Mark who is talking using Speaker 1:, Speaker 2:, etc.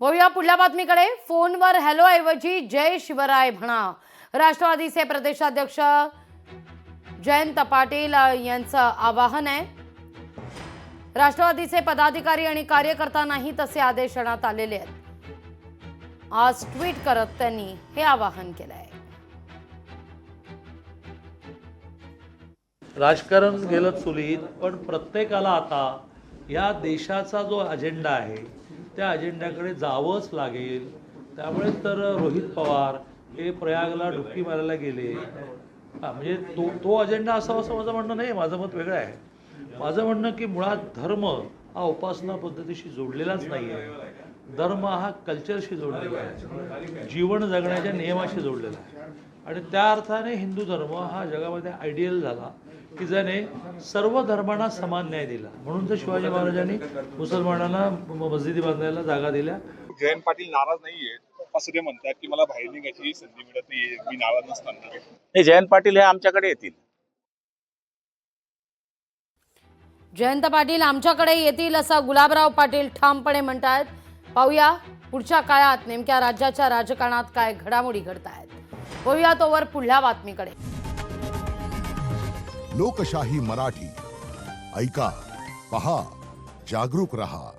Speaker 1: वळूया पुढल्या बातमीकडे। फोनवर हॅलो ऐवजी जय शिवराय म्हणा, राष्ट्रवादीचे प्रदेशाध्यक्ष जयंत पाटील यांचं आवाहन आहे। राष्ट्रवादीचे पदाधिकारी आणि कार्यकर्त्यांनाही तसे आदेश देण्यात आलेले आहेत। आज ट्विट करत त्यांनी हे आवाहन केलं आहे।
Speaker 2: राजकारण गेलं चुलीत, पण प्रत्येकाला आता या देशाचा जो अजेंडा आहे त्या अजेंड्याकडे जावंच लागेल। त्यामुळे तर रोहित पवार हे प्रयागला डुबकी मारायला गेले। म्हणजे तो अजेंडा असावा असं माझं म्हणणं नाही, माझं मत वेगळं आहे। माझं म्हणणं की मुळात धर्म हा उपासना पद्धतीशी जोडलेलाच नाही आहे। धर्म हा कल्चरशी जोडलेला आहे, जीवन जगण्याच्या नियमाशी जोडलेला आहे। आणि त्या अर्थाने हिंदू धर्म हा जगामध्ये आयडियल झाला की ज्याने सर्व धर्मांना समान न्याय दिला। म्हणून तर शिवाजी महाराजांनी मुसलमानांना मस्जिदी बांधायला जागा दिल्या।
Speaker 3: जयंत पाटील नाराज नाहीये असं ते म्हणतात की मला बाहेर निघायची संधी मिळत नाही, मी नाराज नसताना।
Speaker 4: नाही, जयंत पाटील हे आमच्याकडे येतील।
Speaker 1: जयंत पाटील आमच्याकडे येतील असं गुलाबराव पाटील ठामपणे म्हणतात। पाहूया पुढच्या काळात नेमक्या राज्याच्या राजकारणात काय घडामोडी घडतायत। पाहूया तोवर पुढल्या बातमीकडे।
Speaker 5: लोकशाही मराठी ऐका, पहा, जागरूक रहा।